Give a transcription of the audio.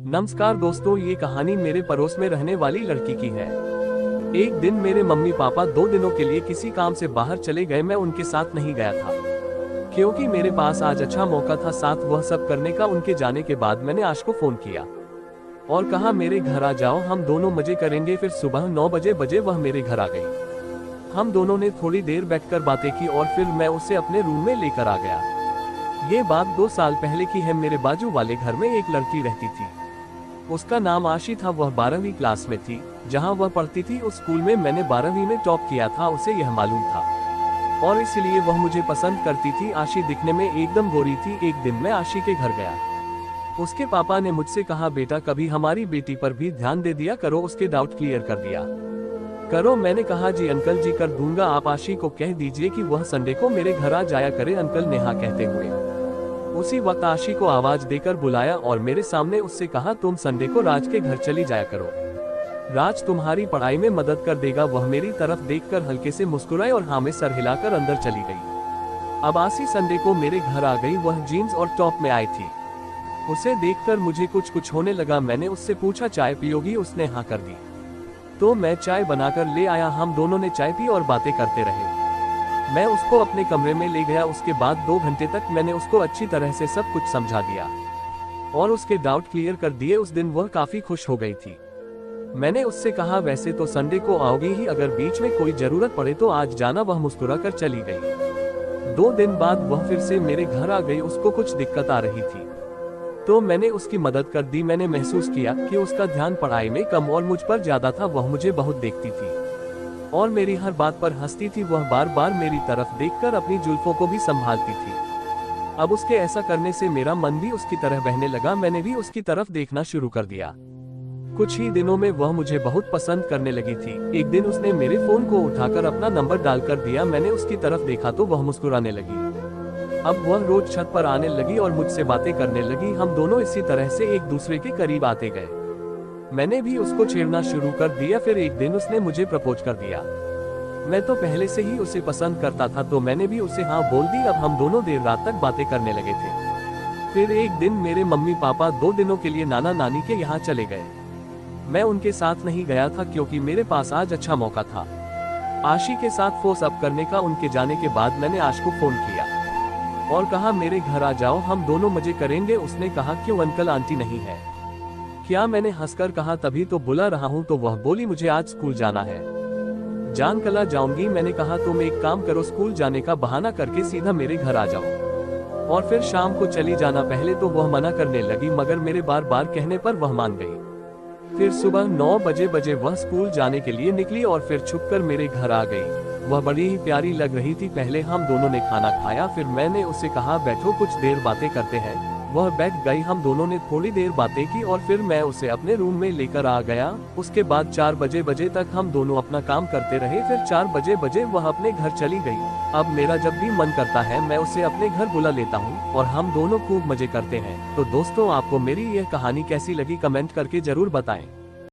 नमस्कार दोस्तों, ये कहानी मेरे पड़ोस में रहने वाली लड़की की है। एक दिन मेरे मम्मी पापा 2 दिनों के लिए किसी काम से बाहर चले गए। मैं उनके साथ नहीं गया था क्योंकि मेरे पास आज अच्छा मौका था साथ वह सब करने का। उनके जाने के बाद मैंने आश को फोन किया और कहा मेरे घर आ जाओ, हम दोनों मजे करेंगे। फिर सुबह 9 बजे वह मेरे घर आ गई। हम दोनों ने थोड़ी देर बैठकर बातें की और फिर मैं उसे अपने रूम में लेकर आ गया। ये बात 2 साल पहले की है। मेरे बाजू वाले घर में एक लड़की रहती थी। उसका नाम आशी था। वह 12वीं क्लास में थी। जहां वह पढ़ती थी उस स्कूल में मैंने 12वीं में टॉप किया था। उसे यह मालूम था और इसलिए वह मुझे पसंद करती थी। आशी दिखने में एकदम गोरी थी। एक दिन मैं आशी के घर गया। उसके पापा ने मुझसे कहा, बेटा कभी हमारी बेटी पर भी ध्यान दे दिया करो, उसके डाउट क्लियर कर दिया करो। मैंने कहा जी अंकल जी, कर दूंगा। आप आशी को कह दीजिए कि वह संडे को मेरे घर आ जाया करे अंकल, नेहा कहते हुए उसी वक्त आशी को आवाज देकर बुलाया और मेरे सामने उससे कहा, तुम संडे को राज के घर चली जाया करो, राज तुम्हारी पढ़ाई में मदद कर देगा। वह मेरी तरफ देखकर हल्के से मुस्कुराई और हाँ में सर हिलाकर अंदर चली गई। अब आशी संडे को मेरे घर आ गई। वह जीन्स और टॉप में आई थी। उसे देखकर मुझे कुछ होने लगा। मैंने उससे पूछा, चाय पियोगी? उसने हाँ कर दी तो मैं चाय बनाकर ले आया। हम दोनों ने चाय पी और बातें करते रहे। मैं उसको अपने कमरे में ले गया। उसके बाद 2 घंटे तक मैंने उसको अच्छी तरह से सब कुछ समझा दिया और उसके डाउट क्लियर कर दिए। उस दिन वह काफी खुश हो गई थी। मैंने उससे कहा, वैसे तो संडे को आओगी ही, अगर बीच में कोई जरूरत पड़े तो आज जाना। वह मुस्कुरा कर चली गई। 2 दिन बाद वह फिर से मेरे घर आ गई। उसको कुछ दिक्कत आ रही थी तो मैंने उसकी मदद कर दी। मैंने महसूस किया कि उसका ध्यान पढ़ाई में कम और मुझ पर ज्यादा था। वह मुझे बहुत देखती थी और मेरी हर बात पर हंसती थी। वह बार बार मेरी तरफ देखकर अपनी जुल्फों को भी संभालती थी। अब उसके ऐसा करने से मेरा मन भी उसकी तरह बहने लगा। मैंने भी उसकी तरफ देखना शुरू कर दिया। कुछ ही दिनों में वह मुझे बहुत पसंद करने लगी थी। एक दिन उसने मेरे फोन को उठाकर अपना नंबर डालकर दिया। मैंने उसकी तरफ देखा तो वह मुस्कुराने लगी। अब वह रोज छत पर आने लगी और मुझसे बातें करने लगी। हम दोनों इसी तरह से एक दूसरे के करीब आते गए। मैंने भी उसको छेड़ना शुरू कर दिया। फिर एक दिन उसने मुझे प्रपोज कर दिया। मैं तो पहले से ही उसे पसंद करता था तो मैंने भी उसे हाँ बोल दी। अब हम दोनों देर रात तक बातें करने लगे थे। फिर एक दिन मेरे मम्मी पापा 2 दिनों के लिए नाना नानी के यहाँ चले गए। मैं उनके साथ नहीं गया था क्योंकि मेरे पास आज अच्छा मौका था आशी के साथ फोर्स अप करने का। उनके जाने के बाद मैंने आश को फोन किया और कहा, मेरे घर आ जाओ, हम दोनों मजे करेंगे। उसने कहा, क्यों अंकल आंटी नहीं है क्या? मैंने हंसकर कहा, तभी तो बुला रहा हूँ। तो वह बोली, मुझे आज स्कूल जाना है, जान कला जाऊंगी। मैंने कहा, तुम एक काम करो, स्कूल जाने का बहाना करके सीधा मेरे घर आ जाओ और फिर शाम को चली जाना। पहले तो वह मना करने लगी मगर मेरे बार बार कहने पर वह मान गई। फिर सुबह 9 बजे वह स्कूल जाने के लिए निकली और फिर छुपकर मेरे घर आ गई। वह बड़ी ही प्यारी लग रही थी। पहले हम दोनों ने खाना खाया, फिर मैंने उसे कहा, बैठो कुछ देर बातें करते हैं। वह बैठ गई। हम दोनों ने थोड़ी देर बातें की और फिर मैं उसे अपने रूम में लेकर आ गया। उसके बाद 4 बजे तक हम दोनों अपना काम करते रहे। फिर 4 बजे वह अपने घर चली गई। अब मेरा जब भी मन करता है मैं उसे अपने घर बुला लेता हूँ और हम दोनों खूब मजे करते हैं। तो दोस्तों, आपको मेरी यह कहानी कैसी लगी कमेंट करके जरूर बताएं।